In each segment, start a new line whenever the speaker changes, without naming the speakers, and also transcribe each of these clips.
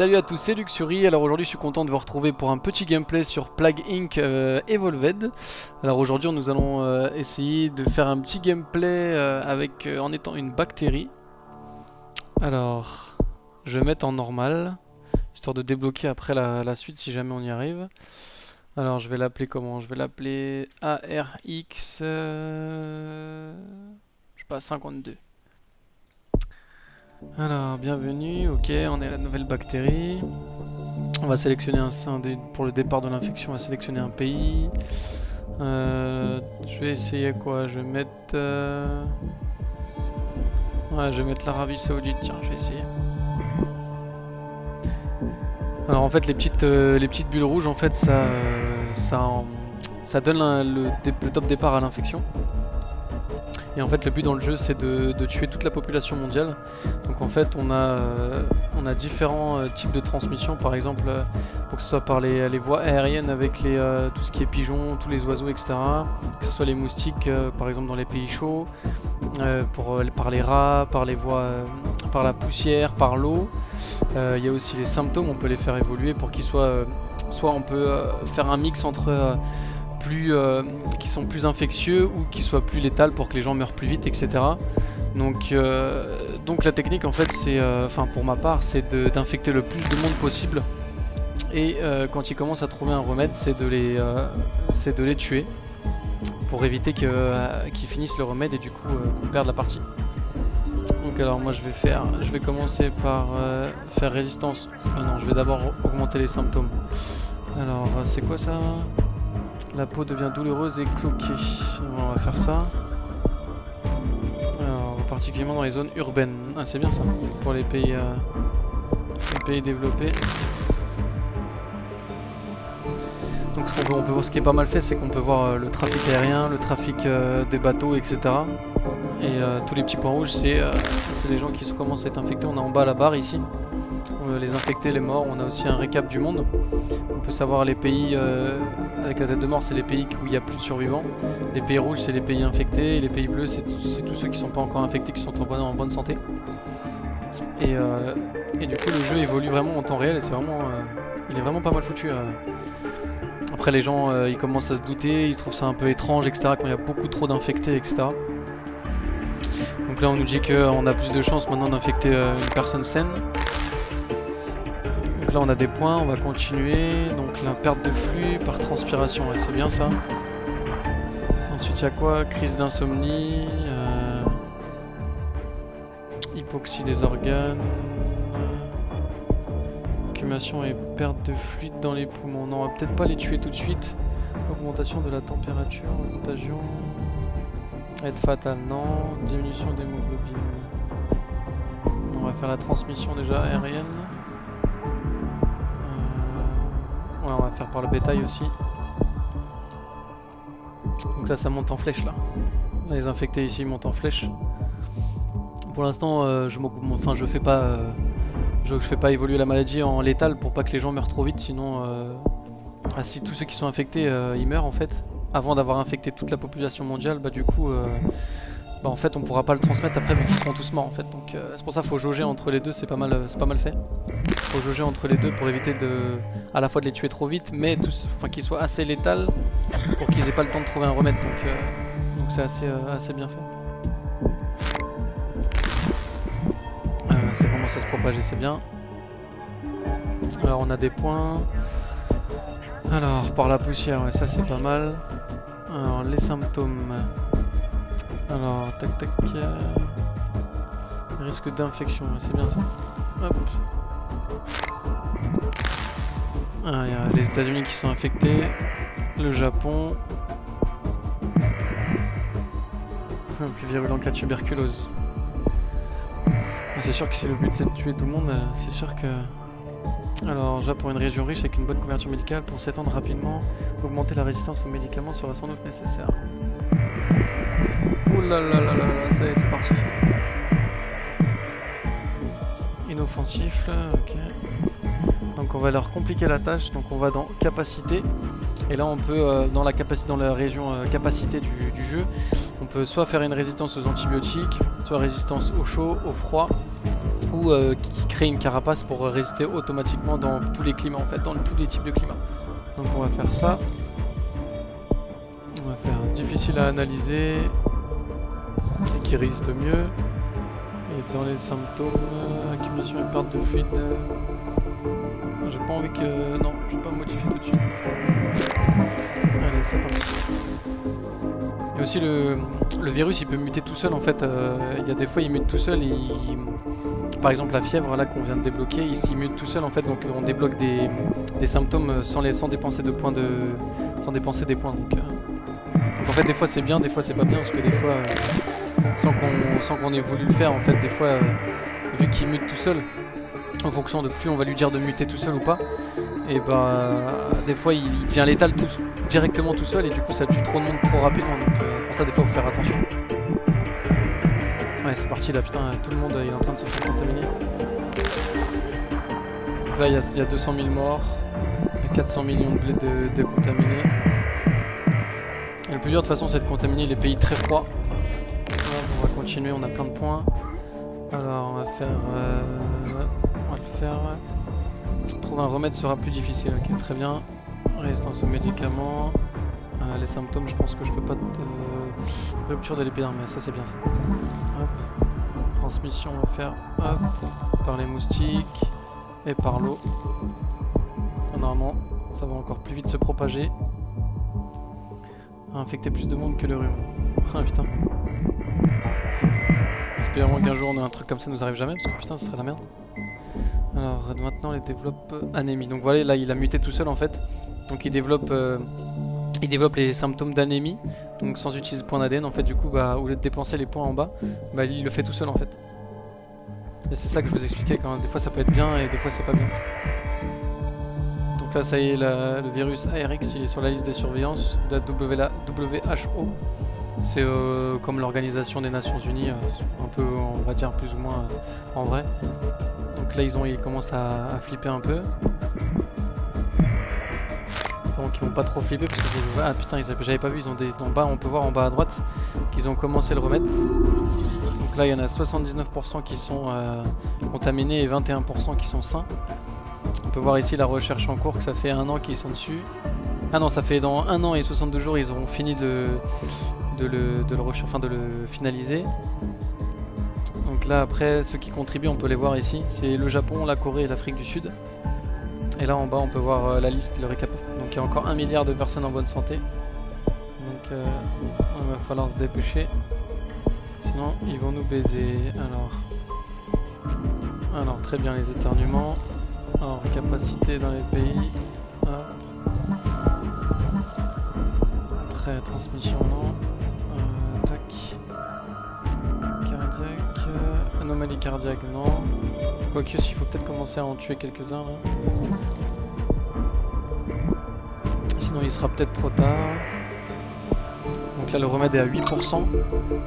Salut à tous, c'est Luxury. Alors aujourd'hui je suis content de vous retrouver pour un petit gameplay sur Plague Inc. Evolved. Alors aujourd'hui nous allons essayer de faire un petit gameplay en étant une bactérie. Alors je vais mettre en normal, histoire de débloquer après la suite si jamais on y arrive. Alors je vais l'appeler comment? Je vais l'appeler ARX, je sais pas, 52. Alors, bienvenue, ok, on est la nouvelle bactérie. On va sélectionner pour le départ de l'infection, on va sélectionner un pays. Je vais essayer quoi? Je vais mettre... Ouais, je vais mettre l'Arabie Saoudite, tiens, je vais essayer. Alors en fait, les petites bulles rouges, en fait, ça donne le top départ à l'infection. Et en fait le but dans le jeu c'est de tuer toute la population mondiale. Donc en fait on a différents types de transmission, par exemple pour que ce soit par les voies aériennes avec tout ce qui est pigeons, tous les oiseaux, etc. Que ce soit les moustiques par exemple dans les pays chauds, par les rats, par les voies, par la poussière, par l'eau. Il y a aussi les symptômes, on peut les faire évoluer pour qu'ils soient... soit on peut faire un mix entre... qui sont plus infectieux ou qui soient plus létales pour que les gens meurent plus vite, etc. Donc la technique en fait c'est, enfin pour ma part, c'est d'infecter le plus de monde possible et quand ils commencent à trouver un remède c'est de les tuer pour éviter qu'ils finissent le remède et du coup qu'on perde la partie. Donc alors moi je vais commencer par faire résistance. Non, je vais d'abord augmenter les symptômes. Alors c'est quoi ça? La peau devient douloureuse et cloquée. On va faire ça. Alors, particulièrement dans les zones urbaines. Ah, c'est bien ça, pour les pays développés. Donc on peut voir, ce qui est pas mal fait, c'est qu'on peut voir le trafic aérien, le trafic des bateaux, etc. Et tous les petits points rouges, c'est les gens qui commencent à être infectés. On a en bas la barre ici. Les infectés, les morts. On a aussi un récap du monde. On peut savoir les pays avec la tête de mort, c'est les pays où il n'y a plus de survivants. Les pays rouges, c'est les pays infectés. Et les pays bleus, c'est tous ceux qui ne sont pas encore infectés, qui sont en bonne santé. Et du coup, le jeu évolue vraiment en temps réel. Et c'est vraiment, il est vraiment pas mal foutu. Après, les gens, ils commencent à se douter. Ils trouvent ça un peu étrange, etc. Quand il y a beaucoup trop d'infectés, etc. Donc là, on nous dit qu'on a plus de chances maintenant d'infecter une personne saine. Donc là on a des points, on va continuer. Donc la perte de flux par transpiration, ouais, c'est bien ça. Ensuite il y a quoi? Crise d'insomnie, hypoxie des organes, accumulation et perte de fluide dans les poumons. Non, on va peut-être pas les tuer tout de suite. Augmentation de la température, contagion, être fatale, non. Diminution d'hémoglobine. On va faire la transmission déjà aérienne. Ouais, on va faire par le bétail aussi. Donc là ça monte en flèche là. Les infectés ici montent en flèche. Pour l'instant je fais pas évoluer la maladie en létale pour pas que les gens meurent trop vite, sinon si tous ceux qui sont infectés ils meurent en fait avant d'avoir infecté toute la population mondiale, bah du coup en fait on pourra pas le transmettre après vu qu'ils seront tous morts en fait. Donc c'est pour ça qu'il faut jauger entre les deux, c'est pas mal fait. Faut jauger entre les deux pour éviter à la fois de les tuer trop vite, mais qu'ils soient assez létales pour qu'ils aient pas le temps de trouver un remède. Donc c'est assez bien fait. Ça commence à se propager, c'est bien. Alors on a des points. Alors par la poussière, ouais, ça c'est pas mal. Alors les symptômes. Alors tac tac. Risque d'infection, ouais, c'est bien ça. Hop. Ah, il y a les États-Unis qui sont infectés, le Japon, le plus virulent cas de tuberculose. C'est sûr que si le but c'est de tuer tout le monde, c'est sûr que... Alors, Japon, une région riche avec une bonne couverture médicale pour s'étendre rapidement, augmenter la résistance aux médicaments sera sans doute nécessaire. Ouh là là là là, ça y est, c'est parti. Inoffensif là, ok. Donc on va leur compliquer la tâche, donc on va dans capacité et là on peut dans la région capacité du jeu, on peut soit faire une résistance aux antibiotiques, soit résistance au chaud, au froid, ou qui crée une carapace pour résister automatiquement dans tous les climats en fait, dans tous les types de climats. Donc on va faire ça. On va faire difficile à analyser et qui résiste mieux. Et dans les symptômes, accumulation et perte de fluide. J'ai pas envie que... Non, je vais pas modifier tout de suite. Allez, c'est parti. Et aussi le virus il peut muter tout seul en fait. Il y a des fois il mute tout seul et par exemple la fièvre là qu'on vient de débloquer, il mute tout seul en fait, donc on débloque des symptômes sans dépenser de points sans dépenser des points. Donc en fait des fois c'est bien, des fois c'est pas bien parce que des fois sans qu'on ait voulu le faire en fait, des fois vu qu'il mute tout seul, en fonction de plus on va lui dire de muter tout seul ou pas, et des fois il devient létal directement tout seul et du coup ça tue trop de monde trop rapidement, donc pour ça des fois faut faire attention. Ouais c'est parti là, putain tout le monde il est en train de se faire contaminer. Donc là il y a 200 000 morts, il y a 400 millions de blés de contaminés. Et le plus dur de toute façon c'est de contaminer les pays très froids. Alors, on va continuer, on a plein de points. Alors on va faire... on va le faire... Trouver un remède sera plus difficile, ok très bien. Résistance aux médicaments. Les symptômes, je pense que je peux pas rupture de l'épiderme, mais ça c'est bien ça. Hop. Transmission, on va faire hop, par les moustiques et par l'eau. Normalement, ça va encore plus vite se propager. Infecter plus de monde que le rhume. Ah putain. Espérons qu'un jour on a un truc comme ça nous arrive jamais, parce que putain ce serait la merde. Alors maintenant il développe anémie. Donc voilà, là il a muté tout seul en fait. Donc il développe les symptômes d'anémie. Donc sans utiliser de points d'ADN en fait, du coup au lieu de dépenser les points en bas, il le fait tout seul en fait. Et c'est ça que je vous expliquais, quand des fois ça peut être bien et des fois c'est pas bien. Donc là ça y est, le virus ARX il est sur la liste des surveillances de la WHO. C'est comme l'Organisation des Nations Unies, un peu on va dire plus ou moins en vrai. Donc là ils commencent à flipper un peu. Donc ils vont pas trop flipper parce que ah putain j'avais pas vu, ils ont en bas, on peut voir en bas à droite qu'ils ont commencé le remède. Donc là il y en a 79% qui sont contaminés et 21% qui sont sains. On peut voir ici la recherche en cours, que ça fait 1 an qu'ils sont dessus. Ah non, ça fait dans 1 an et 62 jours ils auront fini de le finaliser. Donc là après ceux qui contribuent on peut les voir ici, c'est le Japon, la Corée et l'Afrique du Sud. Et là en bas on peut voir la liste, le récap. Donc il y a encore 1 milliard de personnes en bonne santé. Donc il va falloir se dépêcher. Sinon ils vont nous baiser. Alors très bien les éternuements. Alors capacité dans les pays. Hop. Après transmission non. Tac. Cardiaque. Anomalie cardiaque non. Quoique il faut peut-être commencer à en tuer quelques-uns là. Sinon il sera peut-être trop tard. Donc là le remède est à 8%.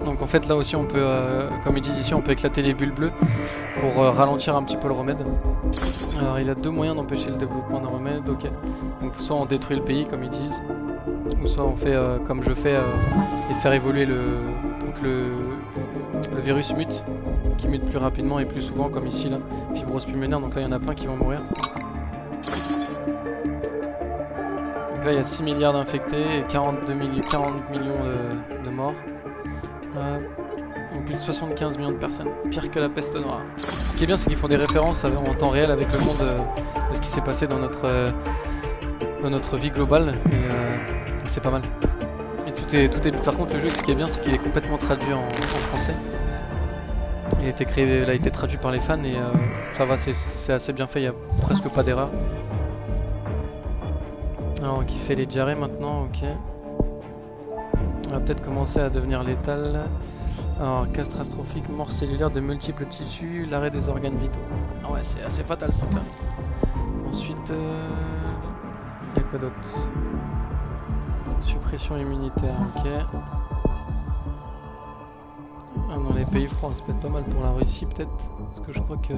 Donc en fait là aussi on peut, comme ils disent ici, on peut éclater les bulles bleues pour ralentir un petit peu le remède. Alors il a 2 moyens d'empêcher le développement d'un remède, ok. Donc soit on détruit le pays comme ils disent, ou soit on fait comme je fais et faire évoluer pour que le virus mute, qui mute plus rapidement et plus souvent comme ici là, fibrose pulmonaire, donc là il y en a plein qui vont mourir. Donc là il y a 6 milliards d'infectés et 40 millions de morts. Plus de 75 millions de personnes, pire que la peste noire. Ce qui est bien c'est qu'ils font des références en temps réel avec le monde de ce qui s'est passé dans notre vie globale et c'est pas mal. Et tout est par contre le jeu, ce qui est bien c'est qu'il est complètement traduit en français. Il a été traduit par les fans et ça va, c'est assez bien fait, il n'y a presque pas d'erreur. Alors qui fait les diarrhées maintenant, ok. On va peut-être commencer à devenir létal. Alors catastrophique, mort cellulaire de multiples tissus, l'arrêt des organes vitaux. Ah ouais c'est assez fatal ce truc là. Ensuite, il y a quoi d'autre? Suppression immunitaire, ok. Ah non, les pays froids, ça peut être pas mal pour la Russie peut-être. Parce que je crois que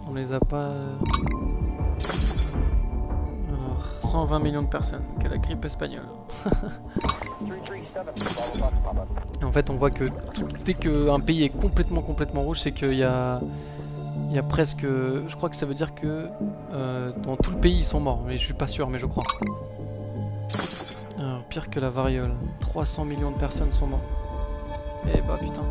on les a pas... Alors, 120 millions de personnes, quelle la grippe espagnole. En fait on voit que dès qu'un pays est complètement rouge, c'est qu'il y a presque... Je crois que ça veut dire que dans tout le pays ils sont morts, mais je suis pas sûr, mais je crois. Alors pire que la variole, 300 millions de personnes sont mortes. Eh bah putain.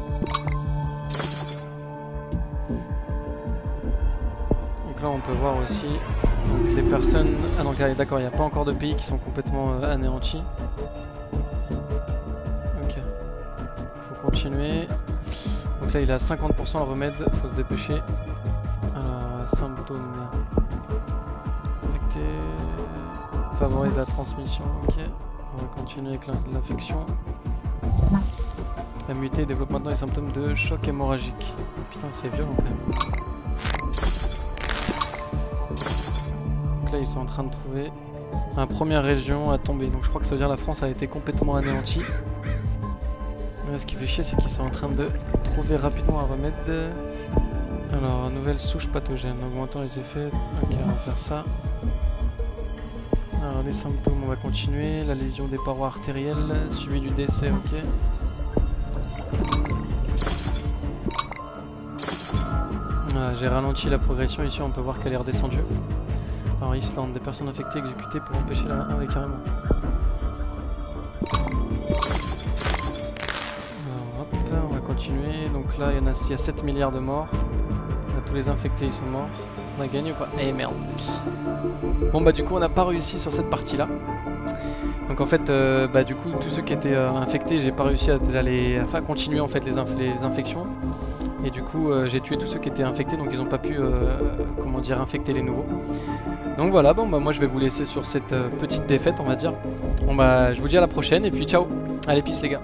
Donc là on peut voir aussi donc, les personnes... Ah donc d'accord, il n'y a pas encore de pays qui sont complètement anéantis. Ok. Faut continuer. Donc là il est à 50% le remède, faut se dépêcher. Symptômes infectés. Favorise la transmission, ok. On va continuer avec l'infection. La muté développe maintenant les symptômes de choc hémorragique. Putain c'est violent quand même. Donc là ils sont en train de trouver la première région à tomber. Donc je crois que ça veut dire que la France a été complètement anéantie. Là, ce qui fait chier c'est qu'ils sont en train de trouver rapidement un remède. Alors, nouvelle souche pathogène, augmentant les effets. Ok, on va faire ça. Alors, les symptômes, on va continuer. La lésion des parois artérielles, suivi du décès, ok. Voilà, j'ai ralenti la progression. Ici, on peut voir qu'elle est redescendue. Alors, Islande, des personnes infectées exécutées pour empêcher la... Ah oui, carrément. Alors, hop, on va continuer. Donc là, il y a 7 milliards de morts. Tous les infectés ils sont morts. On a gagné ou pas? Eh merde. Bon bah du coup on n'a pas réussi sur cette partie là. Donc en fait bah du coup tous ceux qui étaient infectés j'ai pas réussi à continuer en fait les infections. Et du coup j'ai tué tous ceux qui étaient infectés donc ils ont pas pu comment dire infecter les nouveaux. Donc voilà bon bah moi je vais vous laisser sur cette petite défaite on va dire. Bon bah je vous dis à la prochaine et puis ciao. Allez peace les gars.